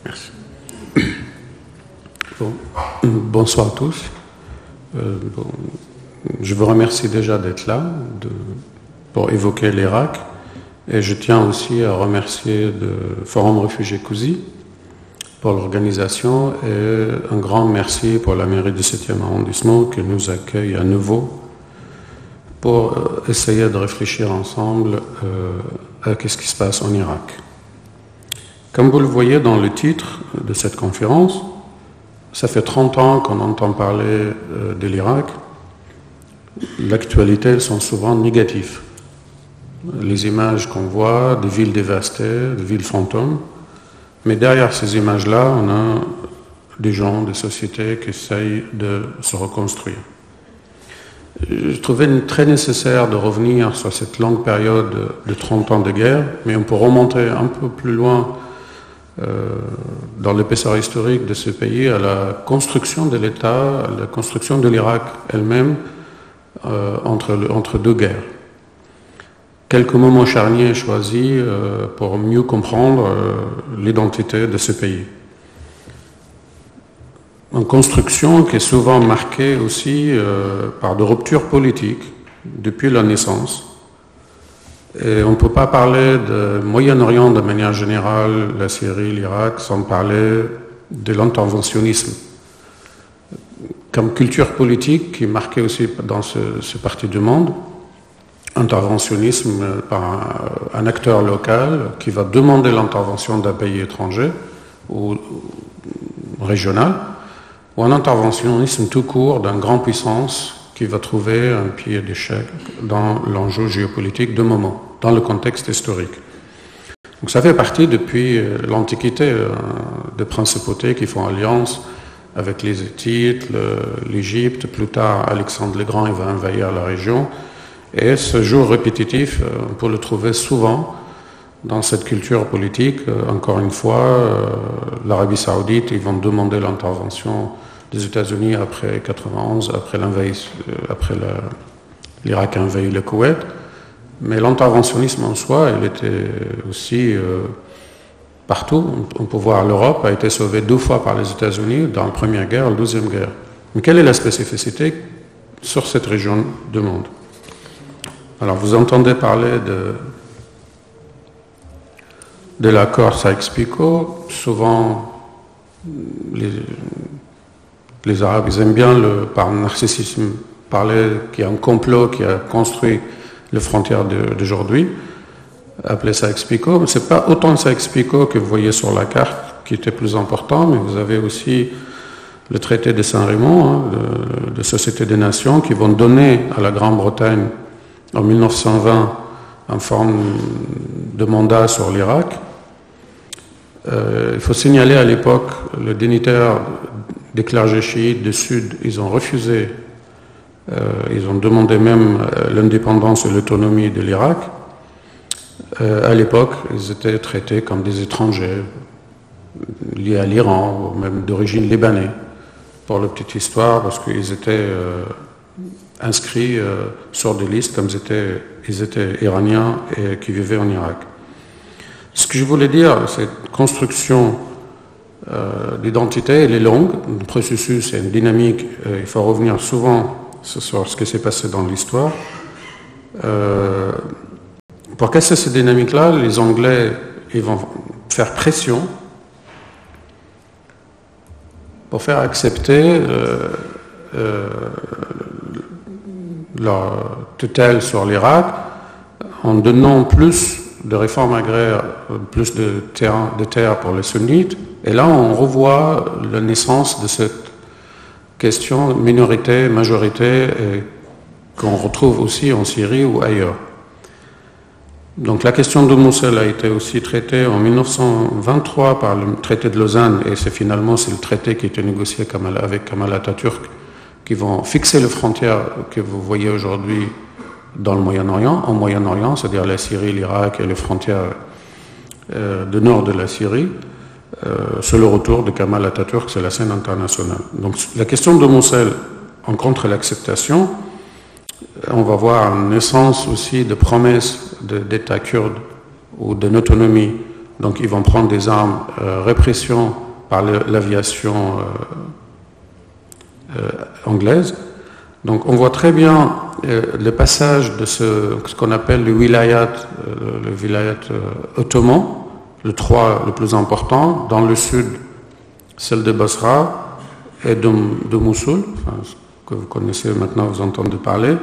Merci. Bon. Bonsoir à tous. Je vous remercie déjà d'être là pour évoquer l'Irak. Et je tiens aussi à remercier le Forum Réfugiés Cousy pour l'organisation et un grand merci pour la mairie du 7e arrondissement qui nous accueille à nouveau pour essayer de réfléchir ensemble à ce qui se passe en Irak. Comme vous le voyez dans le titre de cette conférence, ça fait 30 ans qu'on entend parler de l'Irak. L'actualité, elles sont souvent négatives. Les images qu'on voit, des villes dévastées, des villes fantômes. Mais derrière ces images-là, on a des gens, des sociétés qui essayent de se reconstruire. Je trouvais très nécessaire de revenir sur cette longue période de 30 ans de guerre, mais on peut remonter un peu plus loin dans l'épaisseur historique de ce pays à la construction de l'État, à la construction de l'Irak elle-même entre deux guerres. Quelques moments charniers choisis pour mieux comprendre l'identité de ce pays. Une construction qui est souvent marquée aussi par des ruptures politiques depuis la naissance. Et on ne peut pas parler de Moyen-Orient de manière générale, la Syrie, l'Irak, sans parler de l'interventionnisme. Comme culture politique qui est marquée aussi dans ce parti du monde, interventionnisme par un acteur local qui va demander l'intervention d'un pays étranger ou régional, ou un interventionnisme tout court d'une grande puissance qui va trouver un pied d'échec dans l'enjeu géopolitique de moment, dans le contexte historique. Donc ça fait partie depuis l'Antiquité des principautés qui font alliance avec les Hittites, l'Égypte, plus tard Alexandre le Grand il va envahir la région. Et ce jeu répétitif, on peut le trouver souvent dans cette culture politique. Encore une fois, l'Arabie Saoudite, ils vont demander l'intervention des États-Unis après 91, après l'Irak a envahi le Koweït. Mais l'interventionnisme en soi, il était aussi partout. On peut voir l'Europe a été sauvée 2 fois par les États-Unis dans la Première Guerre et la Deuxième Guerre. Mais quelle est la spécificité sur cette région du monde? Alors, vous entendez parler de l'accord Sykes-Picot. Souvent, les Arabes, ils aiment bien, par narcissisme, parler qu'il y a un complot qui a construit les frontières d'aujourd'hui, appelé Sykes-Picot. Mais ce n'est pas autant Sykes-Picot que vous voyez sur la carte qui était plus important, mais vous avez aussi le traité de Saint-Rémy, de Société des Nations, qui vont donner à la Grande-Bretagne en 1920 en forme de mandat sur l'Irak. Il faut signaler à l'époque, les dignitaires des clergés chiites du Sud, ils ont refusé, ils ont demandé même l'indépendance et l'autonomie de l'Irak. À l'époque, ils étaient traités comme des étrangers liés à l'Iran, ou même d'origine libanaise, pour la petite histoire, parce qu'ils étaient inscrits sur des listes comme ils étaient iraniens et qui vivaient en Irak. Ce que je voulais dire, cette construction d'identité, elle est longue, le processus est une dynamique, il faut revenir souvent sur ce qui s'est passé dans l'histoire. Pour casser cette dynamique-là, les Anglais ils vont faire pression pour faire accepter la tutelle sur l'Irak en donnant plus de réformes agraires, plus de terres pour les sunnites. Et là, on revoit la naissance de cette question minorité-majorité qu'on retrouve aussi en Syrie ou ailleurs. Donc la question de Mossoul a été aussi traitée en 1923 par le traité de Lausanne, et c'est le traité qui a été négocié avec Kemal Atatürk qui vont fixer les frontières que vous voyez aujourd'hui dans le Moyen-Orient, en Moyen-Orient, c'est-à-dire la Syrie, l'Irak et les frontières du nord de la Syrie. C'est le retour de Kemal Atatürk, c'est la scène internationale. Donc la question de Mossoul rencontre l'acceptation. On va voir une naissance aussi de promesses d'État kurde ou d'une autonomie Donc ils vont prendre des armes, répression par l'aviation anglaise. Donc on voit très bien le passage de ce qu'on appelle le wilayat ottoman, le 3 le plus important, dans le sud, celle de Basra et de Mossoul, enfin, que vous connaissez maintenant, vous entendez parler,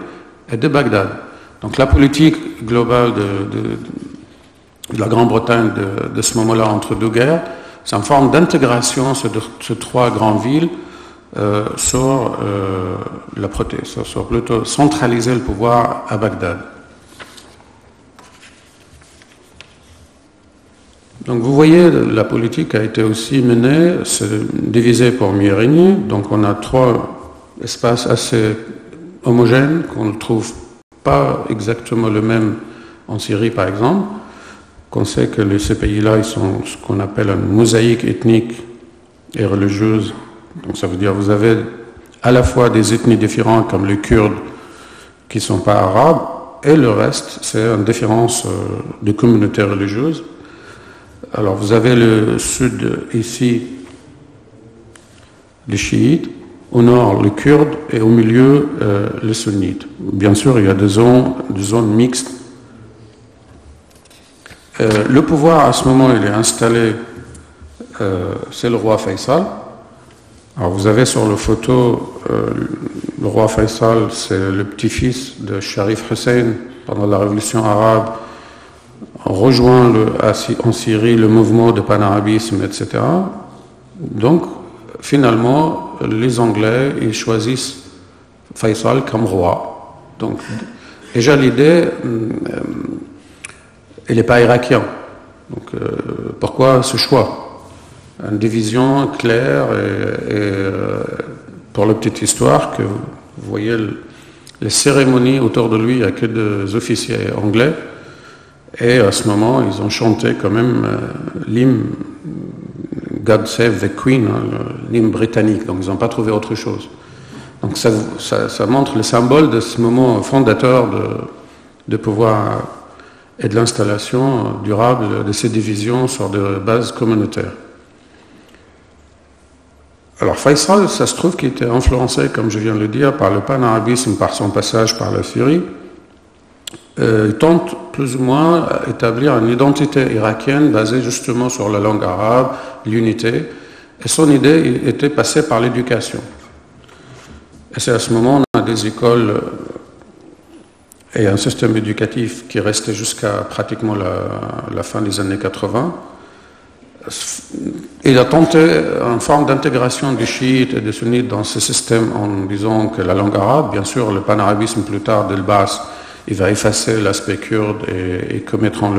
et de Bagdad. Donc la politique globale de la Grande-Bretagne de ce moment-là entre deux guerres, c'est une forme d'intégration de ces 3 grandes villes sur sur plutôt centraliser le pouvoir à Bagdad. Donc vous voyez, la politique a été aussi menée, c'est divisé pour mieux régner. Donc on a 3 espaces assez homogènes qu'on ne trouve pas exactement le même en Syrie par exemple. Qu'on sait que ces pays-là, ils sont ce qu'on appelle une mosaïque ethnique et religieuse. Donc ça veut dire que vous avez à la fois des ethnies différentes comme les Kurdes qui ne sont pas arabes et le reste, c'est une différence de communautés religieuses. Alors vous avez le sud ici, les chiites, au nord les Kurdes et au milieu les sunnites. Bien sûr, il y a des zones mixtes. Le pouvoir à ce moment, il est installé, c'est le roi Faisal. Alors vous avez sur la photo, le roi Faisal, c'est le petit-fils de Sharif Hussein pendant la révolution arabe, rejoint en Syrie le mouvement de panarabisme, etc. Donc finalement, les Anglais, ils choisissent Faisal comme roi. Donc déjà l'idée, il n'est pas irakien. Donc pourquoi ce choix? Une division claire et pour la petite histoire que vous voyez les cérémonies autour de lui, il n'y a que des officiers anglais et à ce moment ils ont chanté quand même l'hymne God Save the Queen, l'hymne britannique, donc ils n'ont pas trouvé autre chose. Donc ça montre le symbole de ce moment fondateur de pouvoir et de l'installation durable de ces divisions sur des bases communautaires. Alors Faisal, ça se trouve qu'il était influencé, comme je viens de le dire, par le panarabisme, par son passage par la Syrie. Il tente plus ou moins d'établir une identité irakienne basée justement sur la langue arabe, l'unité, et son idée était passée par l'éducation. Et c'est à ce moment qu'on a des écoles et un système éducatif qui restait jusqu'à pratiquement la fin des années 80. Il a tenté une forme d'intégration des chiites et des sunnites dans ce système en disant que la langue arabe, bien sûr, le panarabisme plus tard d'Elbas, il va effacer l'aspect kurde et commettront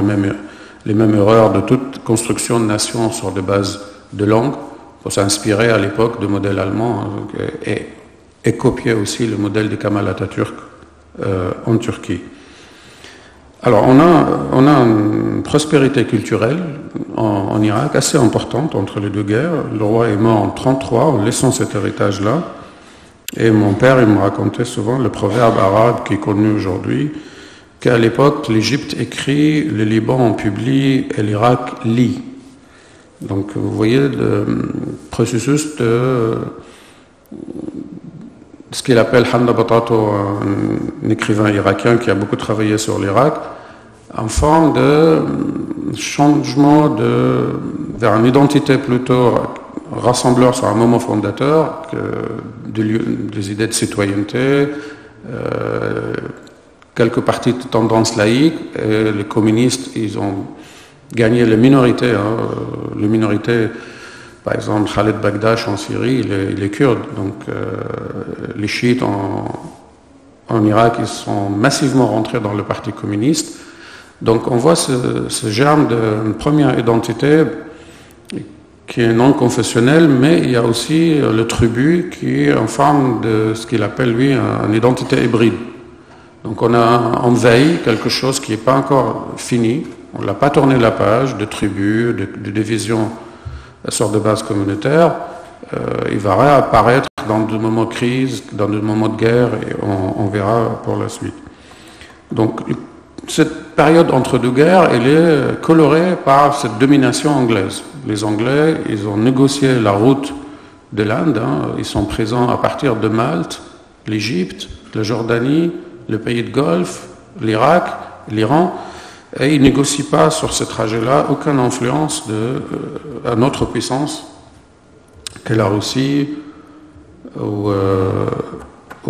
les mêmes erreurs de toute construction de nation sur des bases de langue, pour s'inspirer à l'époque du modèle allemand et copier aussi le modèle de Kemal Atatürk en Turquie. Alors on a une prospérité culturelle en Irak assez importante entre les deux guerres. Le roi est mort en 1933 en laissant cet héritage-là. Et mon père, il me racontait souvent le proverbe arabe qui est connu aujourd'hui, qu'à l'époque, l'Égypte écrit, le Liban publie et l'Irak lit. Donc vous voyez le processus de ce qu'il appelle Hamda Batato, un écrivain irakien qui a beaucoup travaillé sur l'Irak, en forme de changement vers une identité plutôt rassembleur sur un moment fondateur, des idées de citoyenneté, quelques partis de tendance laïque, et les communistes, ils ont gagné les minorités. Les minorités, par exemple, Khaled Bagdash en Syrie, il est kurde, donc les chiites en Irak, ils sont massivement rentrés dans le parti communiste. Donc on voit ce germe d'une première identité qui est non confessionnelle, mais il y a aussi le tribut qui est en forme de ce qu'il appelle lui une identité hybride. Donc on a en veille quelque chose qui n'est pas encore fini, on n'a pas tourné la page de tribus, de divisions sur des bases communautaires. Il va réapparaître dans des moments de crise, dans des moments de guerre, et on verra pour la suite. Donc cette période entre deux guerres, elle est colorée par cette domination anglaise. Les Anglais, ils ont négocié la route de l'Inde, hein. Ils sont présents à partir de Malte, l'Égypte, la Jordanie, le pays de Golfe, l'Irak, l'Iran, et ils ne négocient pas sur ce trajet-là aucune influence à notre puissance qu'est la Russie ou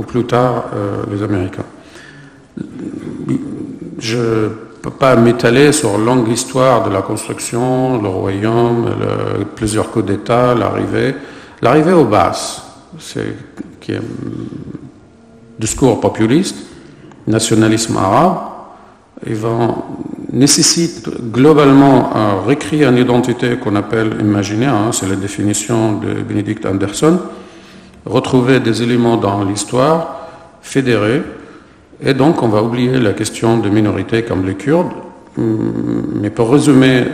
plus tard les Américains. Je ne peux pas m'étaler sur longue histoire de la construction, le royaume, plusieurs coups d'État, l'arrivée aux bases, qui est discours populiste, nationalisme arabe, nécessite globalement un réécrit une identité qu'on appelle imaginaire, hein, c'est la définition de Benedict Anderson, retrouver des éléments dans l'histoire, fédérer, et donc on va oublier la question de minorités comme les Kurdes, mais pour résumer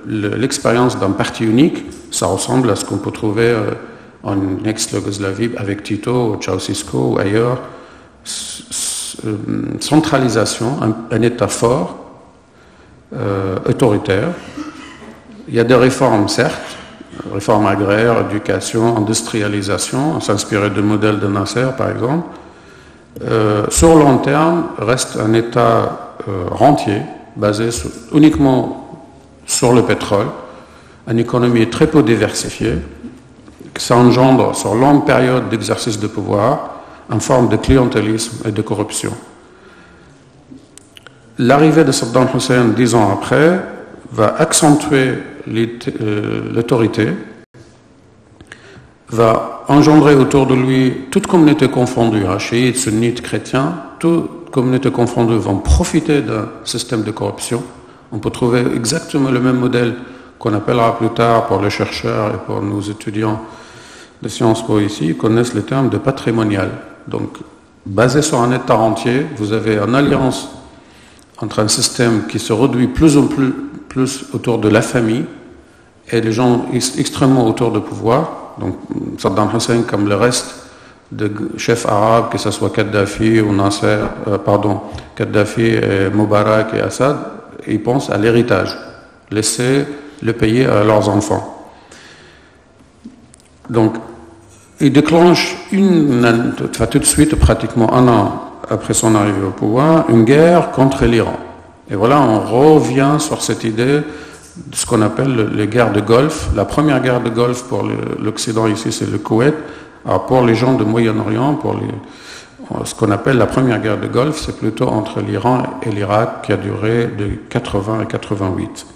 l'expérience d'un parti unique, ça ressemble à ce qu'on peut trouver en ex-Yougoslavie avec Tito, Ceausescu ou ailleurs. Centralisation, un État fort, autoritaire. Il y a des réformes, certes, réformes agraires, éducation, industrialisation, on s'inspirait du modèle de Nasser par exemple. Sur long terme, reste un État rentier, basé uniquement sur le pétrole, une économie très peu diversifiée, ça engendre sur longue période d'exercice de pouvoir en forme de clientélisme et de corruption. L'arrivée de Saddam Hussein 10 ans après va accentuer l'autorité, va engendrer autour de lui toute communauté confondue, chiites, sunnites, chrétiens, toute communauté confondue vont profiter d'un système de corruption. On peut trouver exactement le même modèle qu'on appellera plus tard pour les chercheurs et pour nos étudiants de Sciences Po ici, ils connaissent le terme de patrimonial. Donc, basé sur un État entier, vous avez une alliance entre un système qui se réduit plus autour de la famille et les gens extrêmement autour du pouvoir. Donc, Saddam Hussein, comme le reste des chefs arabes, que ce soit Kadhafi ou Kadhafi et Moubarak et Assad, ils pensent à l'héritage, laisser le pays à leurs enfants. Donc, il déclenche tout de suite, pratiquement un an après son arrivée au pouvoir, une guerre contre l'Iran. Et voilà, on revient sur cette idée de ce qu'on appelle les guerres de Golfe. La première guerre de Golfe pour l'Occident ici, c'est le Koweït. Alors pour les gens du Moyen-Orient, ce qu'on appelle la première guerre de Golfe, c'est plutôt entre l'Iran et l'Irak qui a duré de 80 à 88.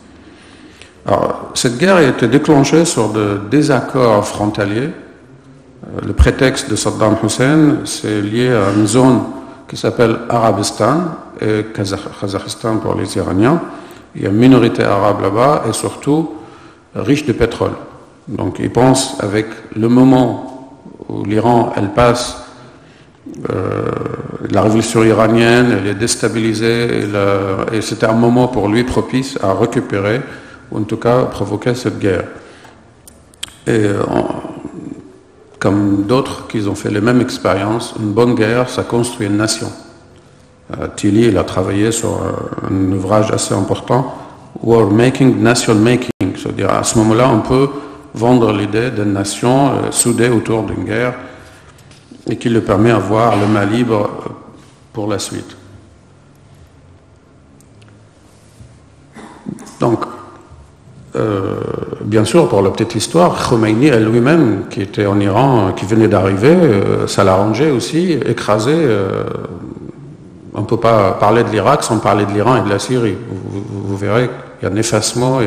Alors, cette guerre a été déclenchée sur des désaccords frontaliers. Le prétexte de Saddam Hussein, c'est lié à une zone qui s'appelle Arabistan et Kazakhstan pour les Iraniens. Il y a une minorité arabe là-bas et surtout riche de pétrole. Donc ils pensent avec le moment où l'Iran, elle passe, la révolution iranienne, elle est déstabilisée et c'était un moment pour lui propice à récupérer ou en tout cas provoquer cette guerre. Et comme d'autres qui ont fait les mêmes expériences, une bonne guerre, ça construit une nation. Tilly, il a travaillé sur un ouvrage assez important, War Making, Nation Making. C'est-à-dire, à ce moment-là, on peut vendre l'idée d'une nation soudée autour d'une guerre et qui le permet d'avoir le main libre pour la suite. Donc, bien sûr, pour la petite histoire, Khomeini lui-même, qui était en Iran, qui venait d'arriver, ça l'arrangeait aussi, écrasé. On ne peut pas parler de l'Irak sans parler de l'Iran et de la Syrie. Vous verrez qu'il y a un effacement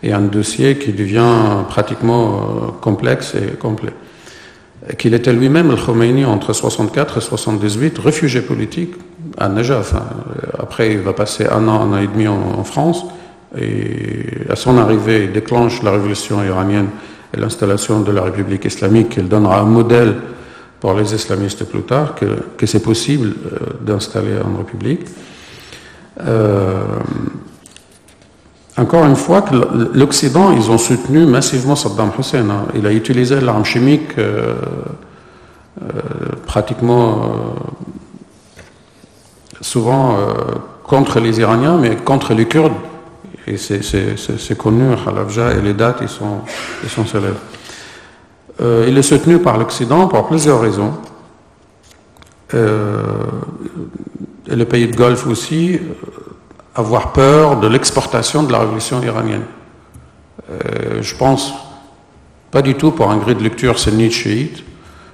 et un dossier qui devient pratiquement complexe et complet. Et qu'il était lui-même, le Khomeini, entre 64 et 78, réfugié politique à Najaf. Après, il va passer un an et demi en France. Et à son arrivée, il déclenche la révolution iranienne et l'installation de la République islamique. Il donnera un modèle pour les islamistes plus tard, que c'est possible d'installer une république. Encore une fois, que l'Occident, ils ont soutenu massivement Saddam Hussein. Il a utilisé l'arme chimique pratiquement souvent contre les Iraniens, mais contre les Kurdes. Et c'est connu, Halabja, et les dates, ils sont célèbres. Il est soutenu par l'Occident pour plusieurs raisons. Et les pays de Golfe aussi, avoir peur de l'exportation de la révolution iranienne. Je pense pas du tout pour un gré de lecture sunnite chiite.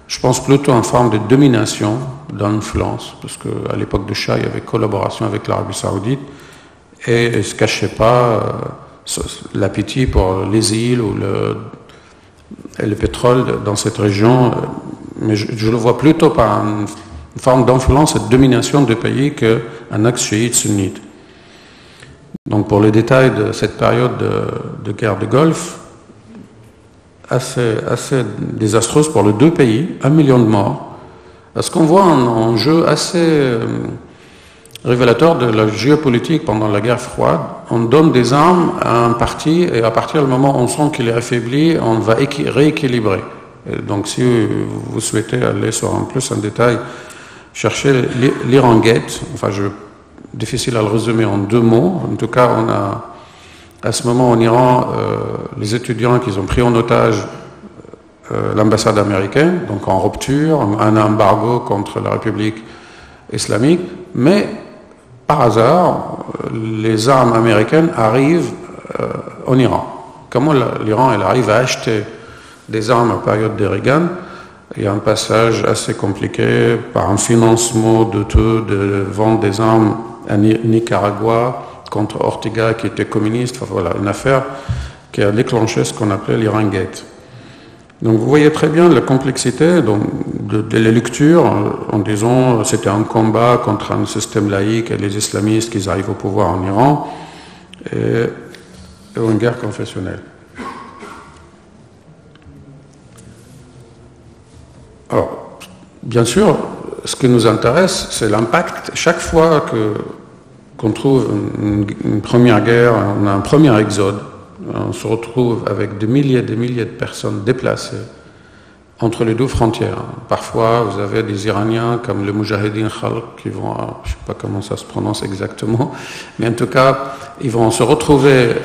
Je pense plutôt en forme de domination, d'influence, parce qu'à l'époque de Shah, il y avait collaboration avec l'Arabie Saoudite et il ne se cachait pas l'appétit pour les îles ou le pétrole dans cette région. Mais je le vois plutôt par une forme d'influence et de domination de pays qu'un axe chiite sunnite. Donc pour les détails de cette période de guerre de Golfe, assez désastreuse pour les deux pays, 1 million de morts. Parce qu'on voit un enjeu assez révélateur de la géopolitique pendant la guerre froide. On donne des armes à un parti et à partir du moment où on sent qu'il est affaibli, on va rééquilibrer. Et donc si vous souhaitez aller sur plus en détail, cherchez l'Irangate. Enfin, difficile à le résumer en 2 mots. En tout cas, on a à ce moment en Iran les étudiants qui ont pris en otage l'ambassade américaine, donc en rupture, un embargo contre la République islamique, mais par hasard, les armes américaines arrivent en Iran. Comment l'Iran arrive à acheter des armes à la période de Reagan? Il y a un passage assez compliqué par un financement de vente des armes à Nicaragua contre Ortega qui était communiste. Enfin, voilà, une affaire qui a déclenché ce qu'on appelait l'Irangate. Donc vous voyez très bien la complexité de la lecture en disant c'était un combat contre un système laïque et les islamistes qui arrivent au pouvoir en Iran et une guerre confessionnelle. Alors, bien sûr, ce qui nous intéresse, c'est l'impact. Chaque fois qu'on trouve une première guerre, on a un premier exode, on se retrouve avec des milliers de personnes déplacées entre les deux frontières. Parfois, vous avez des Iraniens comme le Mujahideen Khalq qui vont, je ne sais pas comment ça se prononce exactement, mais en tout cas, ils vont se retrouver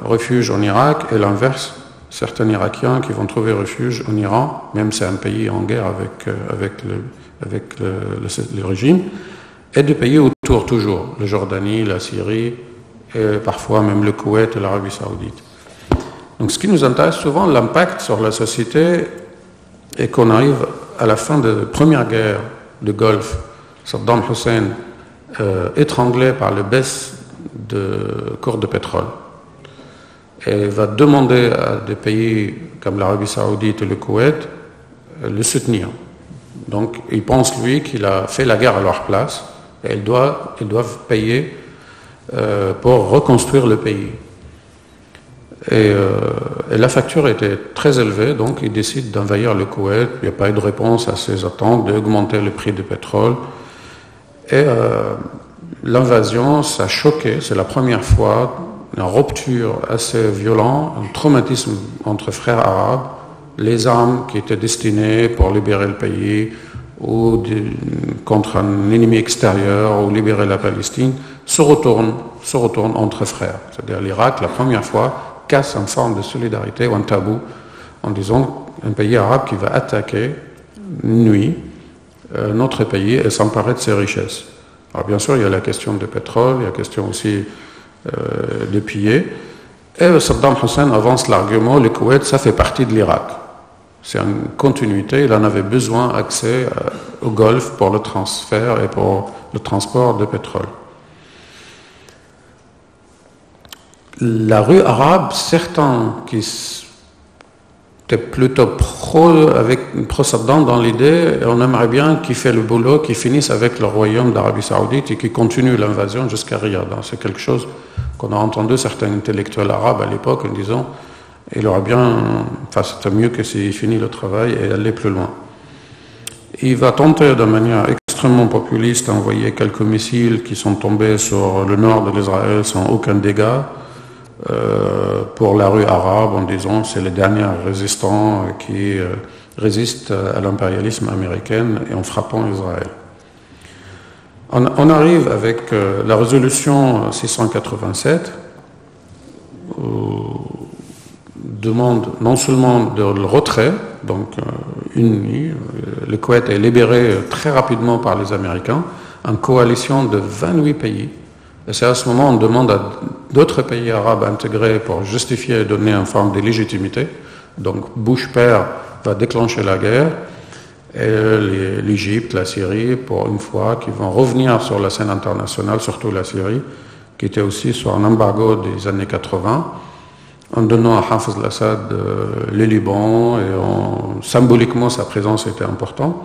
refuge en Irak et l'inverse. Certains Irakiens qui vont trouver refuge en Iran, même si c'est un pays en guerre avec le régime, et des pays autour toujours, la Jordanie, la Syrie, et parfois même le Koweït et l'Arabie Saoudite. Donc ce qui nous intéresse souvent, l'impact sur la société, est qu'on arrive à la fin de la première guerre de Golfe, Saddam Hussein étranglé par le baisse de cours de pétrole. Et va demander à des pays comme l'Arabie Saoudite et le Koweït le soutenir. Donc il pense, lui, qu'il a fait la guerre à leur place et ils doivent payer pour reconstruire le pays. Et la facture était très élevée, donc il décide d'envahir le Koweït. Il n'y a pas eu de réponse à ses attentes, d'augmenter le prix du pétrole. Et l'invasion, ça a choqué, c'est la première fois, une rupture assez violente, un traumatisme entre frères arabes, les armes qui étaient destinées pour libérer le pays ou contre un ennemi extérieur ou libérer la Palestine, se retournent entre frères. C'est-à-dire l'Irak, la première fois, casse une forme de solidarité ou un tabou en disant un pays arabe qui va attaquer une nuit notre pays et s'emparer de ses richesses. Alors bien sûr, il y a la question du pétrole, il y a la question aussi de piller. Et Saddam Hussein avance l'argument, le Koweït, ça fait partie de l'Irak. C'est une continuité, il en avait besoin accès au Golfe pour le transfert et pour le transport de pétrole. La rue arabe, certains qui étaient plutôt pro-Saddam dans l'idée, on aimerait bien qu'il fait le boulot, qu'il finisse avec le royaume d'Arabie Saoudite et qu'il continue l'invasion jusqu'à Riyad. C'est quelque chose qu'on a entendu certains intellectuels arabes à l'époque en disant il aurait bien, enfin c'était mieux que s'il finit le travail et aller plus loin. Il va tenter de manière extrêmement populiste d'envoyer quelques missiles qui sont tombés sur le nord de l'Israël sans aucun dégât pour la rue arabe en disant c'est les derniers résistants qui résistent à l'impérialisme américain et en frappant Israël. On arrive avec la résolution 687, demande non seulement le retrait, donc le Koweït est libéré très rapidement par les Américains, en coalition de 28 pays. Et c'est à ce moment qu'on demande à d'autres pays arabes intégrés pour justifier et donner une forme de légitimité. Donc Bush père va déclencher la guerre, et l'Égypte, la Syrie, pour une fois, qui vont revenir sur la scène internationale, surtout la Syrie, qui était aussi sur un embargo des années 80, en donnant à Hafez al-Assad le Liban, et symboliquement sa présence était importante.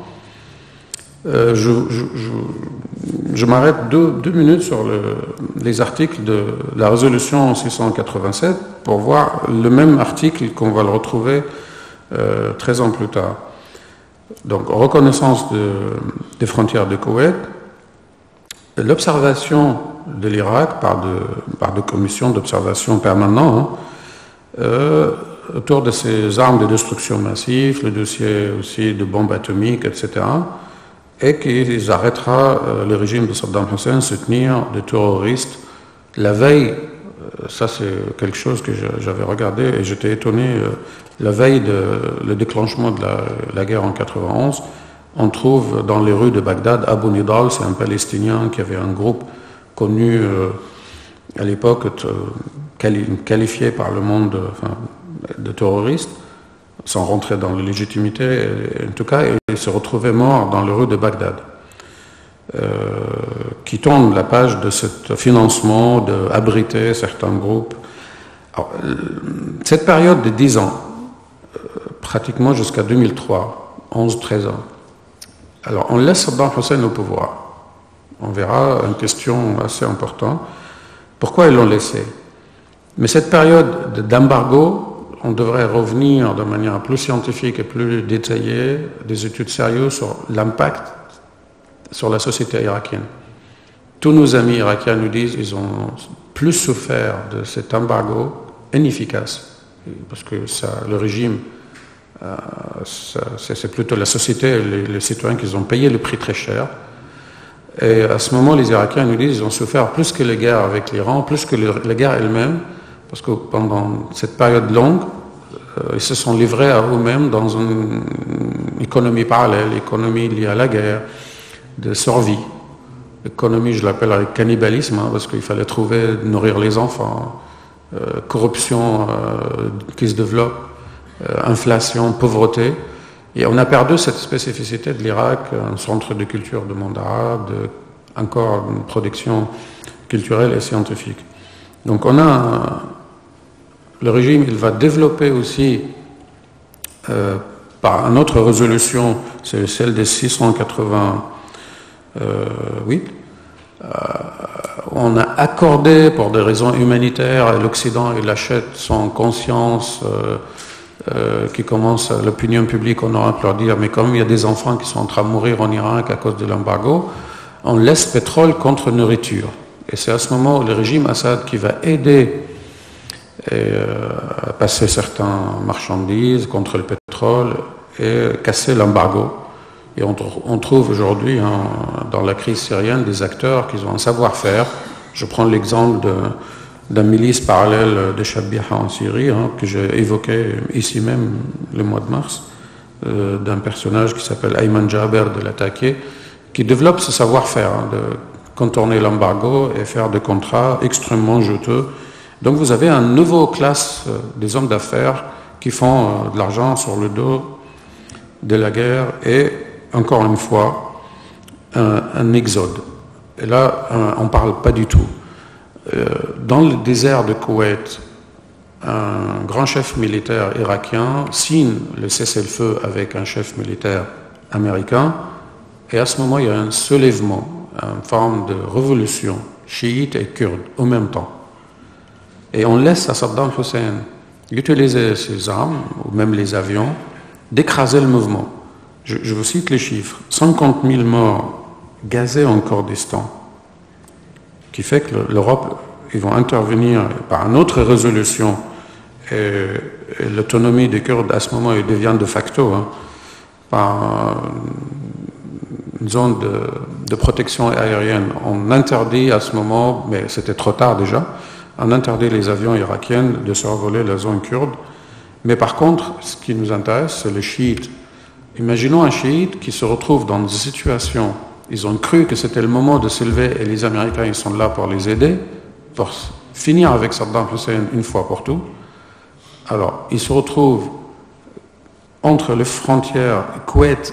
Je m'arrête deux minutes sur les articles de la résolution 687 pour voir le même article qu'on va le retrouver 13 ans plus tard. Donc, reconnaissance des frontières du Koweït, l'observation de l'Irak par des commissions d'observation permanentes autour de ces armes de destruction massive, le dossier aussi de bombes atomiques, etc., et qu'ils arrêtera le régime de Saddam Hussein soutenir des terroristes. La veille, ça c'est quelque chose que j'avais regardé et j'étais étonné, la veille le déclenchement de la guerre en 91, on trouve dans les rues de Bagdad Abu Nidal, c'est un Palestinien qui avait un groupe connu à l'époque, qualifié par le monde de terroriste, sans rentrer dans la légitimité. En tout cas, il se retrouvait mort dans les rues de Bagdad, qui tourne la page de ce financement d'abriter certains groupes. Alors, cette période de 10 ans, pratiquement jusqu'à 2003, 11-13 ans, alors on laisse Saddam Hussein au pouvoir. On verra une question assez importante. Pourquoi ils l'ont laissé? Mais cette période d'embargo, on devrait revenir de manière plus scientifique et plus détaillée, des études sérieuses sur l'impact sur la société irakienne. Tous nos amis irakiens nous disent qu'ils ont plus souffert de cet embargo inefficace, parce que le régime, c'est plutôt la société, les citoyens qui ont payé le prix très cher. Et à ce moment, les Irakiens nous disent qu'ils ont souffert plus que les guerres avec l'Iran, plus que les guerres elles-mêmes, parce que pendant cette période longue, ils se sont livrés à eux-mêmes dans une économie parallèle, économie liée à la guerre, de survie. Économie, je l'appelle avec cannibalisme, parce qu'il fallait nourrir les enfants, corruption qui se développe, inflation, pauvreté. Et on a perdu cette spécificité de l'Irak, un centre de culture du monde arabe, encore une production culturelle et scientifique. Donc le régime, il va développer aussi, par une autre résolution, c'est celle de 688, on a accordé pour des raisons humanitaires, et l'Occident, il achète sans conscience, qui commence, l'opinion publique, on aura pu leur dire, mais comme il y a des enfants qui sont en train de mourir en Irak à cause de l'embargo, on laisse pétrole contre nourriture. Et c'est à ce moment où le régime Assad qui va aider à passer certaines marchandises contre le pétrole et casser l'embargo. Et on trouve aujourd'hui dans la crise syrienne des acteurs qui ont un savoir-faire. Je prends l'exemple d'un milice parallèle de Shabiha en Syrie, que j'ai évoqué ici même le mois de mars, d'un personnage qui s'appelle Ayman Jaber de l'attaquer, qui développe ce savoir-faire de contourner l'embargo et faire des contrats extrêmement juteux. Donc vous avez une nouvelle classe des hommes d'affaires qui font de l'argent sur le dos de la guerre et, encore une fois, un exode. Et là, on ne parle pas du tout. Dans le désert de Koweït, un grand chef militaire irakien signe le cessez-le-feu avec un chef militaire américain, et à ce moment, il y a un soulèvement, une forme de révolution chiite et kurde au même temps. Et on laisse à Saddam Hussein utiliser ses armes, ou même les avions, d'écraser le mouvement. Je vous cite les chiffres. 50 000 morts gazés en Kurdistan, qui fait que l'Europe, ils vont intervenir par une autre résolution, et l'autonomie des Kurdes, à ce moment, elle devient de facto, par une zone de protection aérienne. On interdit à ce moment, mais c'était trop tard déjà, on interdit les avions irakiens de survoler la zone kurde. Mais par contre, ce qui nous intéresse, c'est les chiites. Imaginons un chiite qui se retrouve dans une situation, ils ont cru que c'était le moment de s'élever et les Américains, ils sont là pour les aider, pour finir avec Saddam Hussein une fois pour tout. Alors, ils se retrouvent entre les frontières Koweït,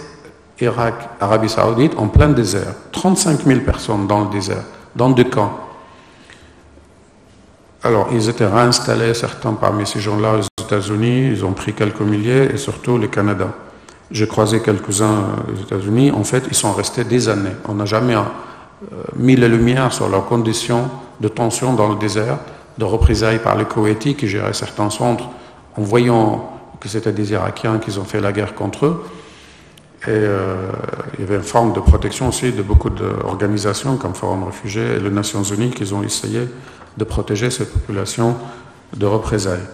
Irak, Arabie Saoudite, en plein désert. 35 000 personnes dans le désert, dans 2 camps. Alors, ils étaient réinstallés, certains parmi ces gens-là, aux États-Unis, ils ont pris quelques milliers, et surtout le Canada. J'ai croisé quelques-uns aux États-Unis, en fait, ils sont restés des années. On n'a jamais mis la lumière sur leurs conditions de tension dans le désert, de représailles par les Koweïtis qui géraient certains centres, en voyant que c'était des Irakiens qui ont fait la guerre contre eux. Et il y avait une forme de protection aussi de beaucoup d'organisations comme Forum Réfugiés et les Nations Unies qui ont essayé de protéger cette population de représailles.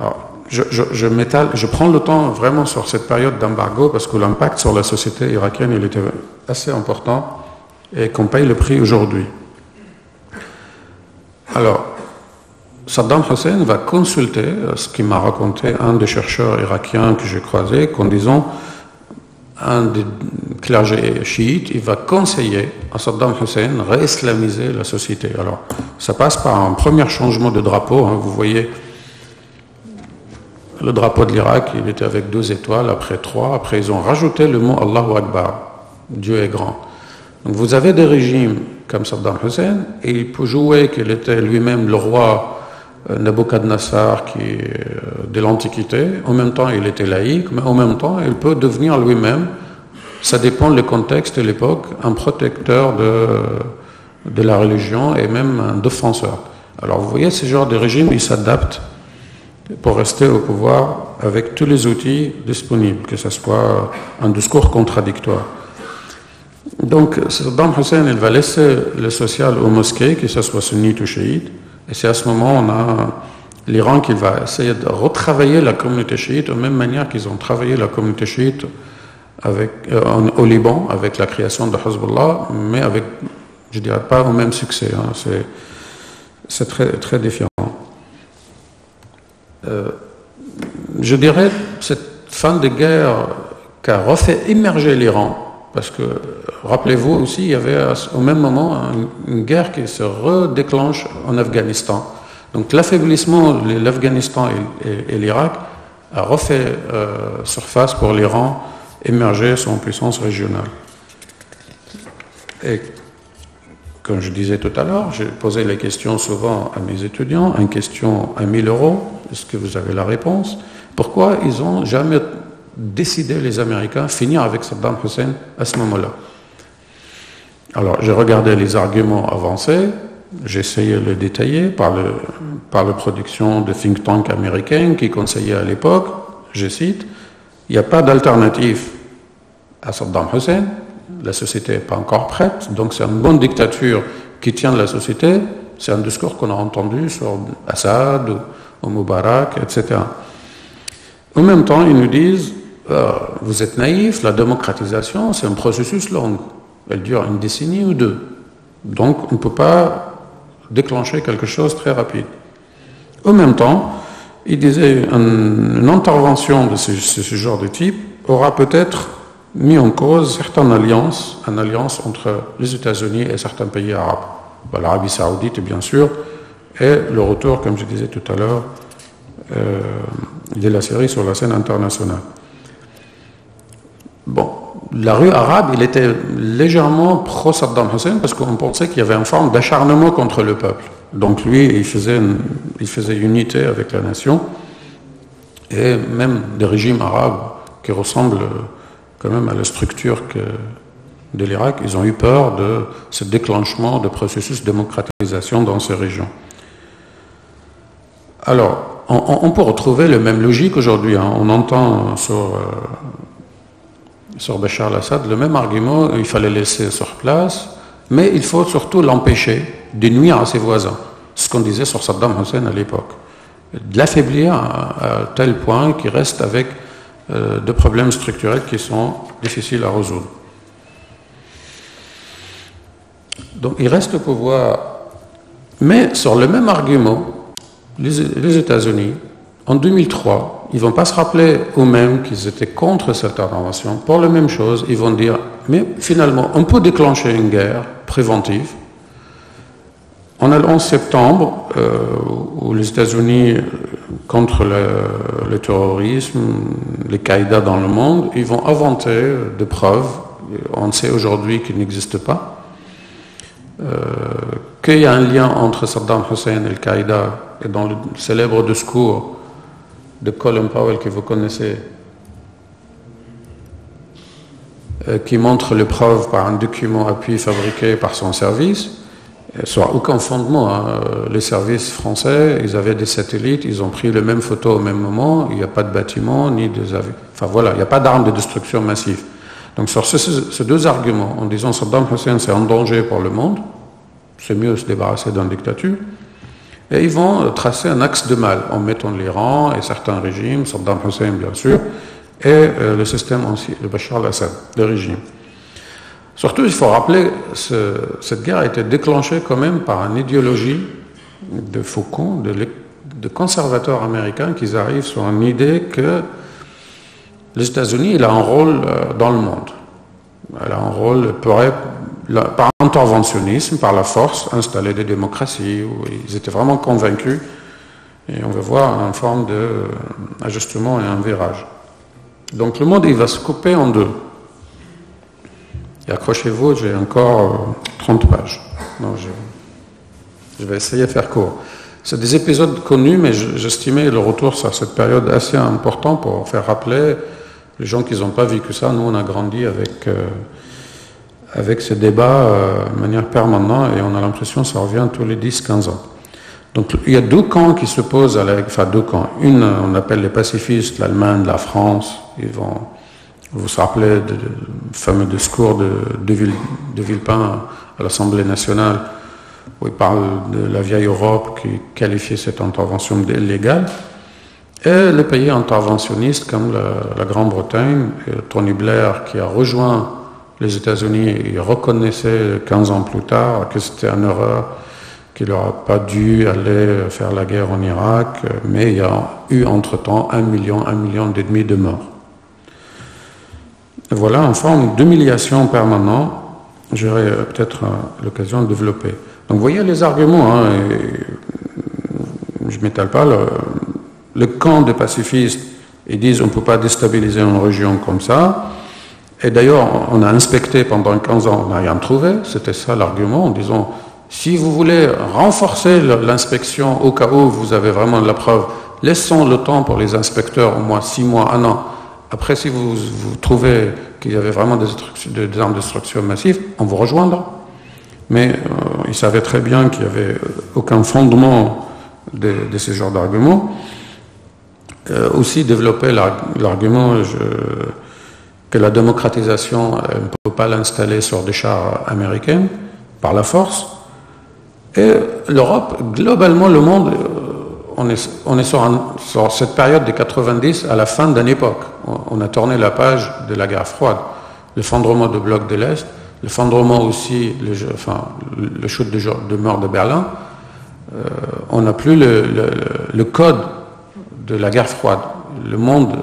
Alors, je prends le temps vraiment sur cette période d'embargo parce que l'impact sur la société irakienne il était assez important et qu'on paye le prix aujourd'hui. Alors, Saddam Hussein va consulter ce qu'il m'a raconté un des chercheurs irakiens que j'ai croisé, qu'en disant un des clergés chiites, il va conseiller à Saddam Hussein de réislamiser la société. Alors, ça passe par un premier changement de drapeau. Vous voyez, le drapeau de l'Irak, il était avec 2 étoiles, après 3. Après, ils ont rajouté le mot Allahu Akbar. Dieu est grand. Donc, vous avez des régimes comme Saddam Hussein, et il peut jouer qu'il était lui-même le roi Nabucodonosor qui de l'Antiquité. En même temps, il était laïque, mais en même temps, il peut devenir lui-même, ça dépend du contexte et l'époque, un protecteur de la religion et même un défenseur. Alors, vous voyez, ce genre de régime, il s'adapte pour rester au pouvoir avec tous les outils disponibles, que ce soit un discours contradictoire. Donc, Saddam Hussein, il va laisser le social aux mosquées, que ce soit sunnite ou chiite, et c'est à ce moment on a l'Iran qui va essayer de retravailler la communauté chiite de la même manière qu'ils ont travaillé la communauté chiite au Liban avec la création de Hezbollah, mais avec, je dirais pas au même succès. C'est très, très différent. Je dirais cette fin de guerre qui a refait émerger l'Iran, parce que, rappelez-vous aussi, il y avait au même moment une guerre qui se redéclenche en Afghanistan. Donc l'affaiblissement de l'Afghanistan et l'Irak a refait surface pour l'Iran émerger son puissance régionale. Et comme je disais tout à l'heure, j'ai posé les questions souvent à mes étudiants, une question à 1 000 €, est-ce que vous avez la réponse? Pourquoi ils n'ont jamais décidé, les Américains, finir avec Saddam Hussein à ce moment-là? Alors, j'ai regardé les arguments avancés, j'ai essayé de les détailler par la production de think tanks américains qui conseillaient à l'époque, je cite, il n'y a pas d'alternative à Saddam Hussein, la société n'est pas encore prête, donc c'est une bonne dictature qui tient la société, c'est un discours qu'on a entendu sur Assad ou Moubarak, etc. En même temps, ils nous disent, vous êtes naïfs, la démocratisation, c'est un processus long. Elle dure 1 décennie ou 2. Donc, on ne peut pas déclencher quelque chose très rapide. En même temps, ils disaient une intervention de ce genre de type aura peut-être mis en cause certaines alliances, une alliance entre les États-Unis et certains pays arabes. L'Arabie Saoudite, bien sûr, et le retour, comme je disais tout à l'heure, de la Syrie sur la scène internationale. Bon, la rue arabe, il était légèrement pro-Saddam Hussein parce qu'on pensait qu'il y avait une forme d'acharnement contre le peuple. Donc lui, il faisait unité avec la nation et même des régimes arabes qui ressemblent quand même à la structure de l'Irak, ils ont eu peur de ce déclenchement de processus de démocratisation dans ces régions. Alors, on peut retrouver la même logique aujourd'hui. On entend sur Bachar al-Assad le même argument, il fallait laisser sur place, mais il faut surtout l'empêcher de nuire à ses voisins. Ce qu'on disait sur Saddam Hussein à l'époque. De l'affaiblir à tel point qu'il reste avec des problèmes structurels qui sont difficiles à résoudre. Donc il reste au pouvoir. Mais sur le même argument, les États-Unis, en 2003, ils ne vont pas se rappeler eux-mêmes qu'ils étaient contre cette intervention. Pour la même chose, ils vont dire, mais finalement, on peut déclencher une guerre préventive. On a le 11 septembre, où les États-Unis, contre le terrorisme, les Qaïda dans le monde, ils vont inventer des preuves, on sait aujourd'hui qu'ils n'existent pas, qu'il y a un lien entre Saddam Hussein et Al-Qaïda, et dans le célèbre discours de Colin Powell que vous connaissez, qui montre les preuves par un document appui fabriqué par son service, soit aucun fondement. Les services français, ils avaient des satellites, ils ont pris les mêmes photos au même moment, il n'y a pas de bâtiments, ni des avions. Enfin voilà, il n'y a pas d'armes de destruction massive. Donc sur ces deux arguments, en disant Saddam Hussein c'est un danger pour le monde, c'est mieux de se débarrasser d'une dictature, et ils vont tracer un axe de mal en mettant l'Iran et certains régimes, Saddam Hussein bien sûr, et le système ancien, le Bachar al-Assad, le régime. Surtout, il faut rappeler que cette guerre a été déclenchée quand même par une idéologie de Faucon, de conservateurs américains qui arrivent sur une idée que les États-Unis, il a un rôle dans le monde. Elle a un rôle, par interventionnisme, par la force, installer des démocraties, où ils étaient vraiment convaincus, et on va voir une forme d'ajustement et un virage. Donc le monde, il va se couper en deux. Et accrochez-vous, j'ai encore 30 pages. Non, je vais essayer de faire court. C'est des épisodes connus, mais j'estimais le retour sur cette période assez important pour faire rappeler les gens qui n'ont pas vécu ça. Nous, on a grandi avec ces débats de manière permanente et on a l'impression que ça revient tous les 10-15 ans. Donc il y a deux camps qui se posent, deux camps. Une, on appelle les pacifistes, l'Allemagne, la France, vous vous rappelez du fameux discours de Villepin à l'Assemblée nationale, où il parle de la vieille Europe qui qualifiait cette intervention d'illégale, et les pays interventionnistes comme la Grande-Bretagne, Tony Blair qui a rejoint les États-Unis, il reconnaissait 15 ans plus tard que c'était une erreur, qu'il n'aurait pas dû aller faire la guerre en Irak, mais il y a eu entre-temps 1,5 million de morts. Voilà une forme d'humiliation permanente, j'aurai peut-être l'occasion de développer. Donc vous voyez les arguments, je ne m'étale pas, le camp des pacifistes, ils disent on ne peut pas déstabiliser une région comme ça, et d'ailleurs on a inspecté pendant 15 ans, on n'a rien trouvé, c'était ça l'argument, en disant si vous voulez renforcer l'inspection au cas où vous avez vraiment de la preuve, laissons le temps pour les inspecteurs, au moins 6 mois, 1 an. Après, si vous trouvez qu'il y avait vraiment des armes de destruction massive, on vous rejoindra. Mais ils savaient très bien qu'il n'y avait aucun fondement de ce genre d'argument. Aussi développer l'argument que la démocratisation, on ne peut pas l'installer sur des chars américains par la force. Et l'Europe, globalement, le monde, on est sur cette période des 90 à la fin d'une époque. On a tourné la page de la guerre froide. L'effondrement du bloc de l'Est, l'effondrement aussi, le chute de mort de Berlin. On n'a plus le code de la guerre froide. Le monde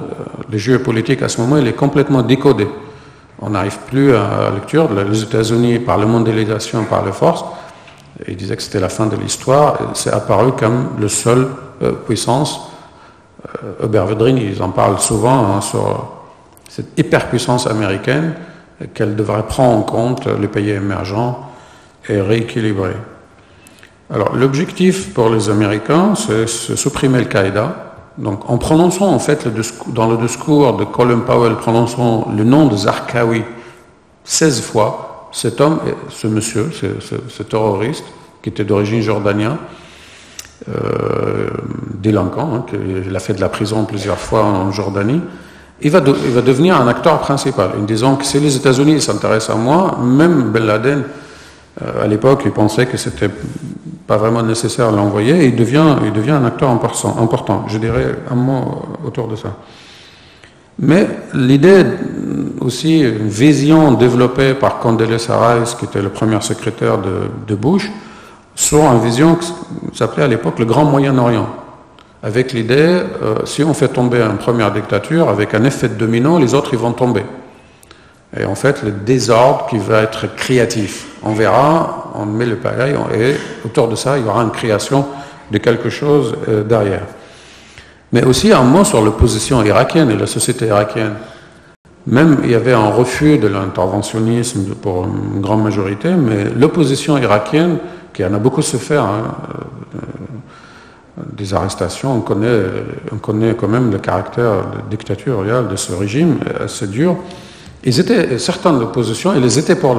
des géopolitiques à ce moment, il est complètement décodé. On n'arrive plus à la lecture. Les États-Unis, par la mondialisation, par la force, ils disaient que c'était la fin de l'histoire. C'est apparu comme le seul puissance. Hubert Védrine, ils en parlent souvent sur cette hyperpuissance américaine qu'elle devrait prendre en compte les pays émergents et rééquilibrer. Alors l'objectif pour les Américains, c'est supprimer Al-Qaïda. Donc en prononçant en fait dans le discours de Colin Powell, prononçant le nom de Zarqawi 16 fois, cet homme, ce monsieur, ce terroriste, qui était d'origine jordanienne, délinquant, il a fait de la prison plusieurs fois en Jordanie, il va devenir un acteur principal, en disant que si les États-Unis s'intéressent à moi, même Ben Laden, à l'époque, il pensait que c'était pas vraiment nécessaire de l'envoyer, et il devient un acteur important. Je dirais un mot autour de ça. Mais l'idée aussi une vision développée par Condoleezza Rice, qui était le premier secrétaire de Bush, sur une vision qui s'appelait à l'époque le Grand Moyen-Orient, avec l'idée, si on fait tomber une première dictature, avec un effet de domino, les autres ils vont tomber. Et en fait, le désordre qui va être créatif. On verra, on met le pareil, et autour de ça, il y aura une création de quelque chose derrière. Mais aussi un mot sur l'opposition irakienne et la société irakienne. Même il y avait un refus de l'interventionnisme pour une grande majorité, mais l'opposition irakienne, qui en a beaucoup souffert, des arrestations, on connaît quand même le caractère dictatorial de ce régime, assez dur. Certains de l'opposition, ils étaient pour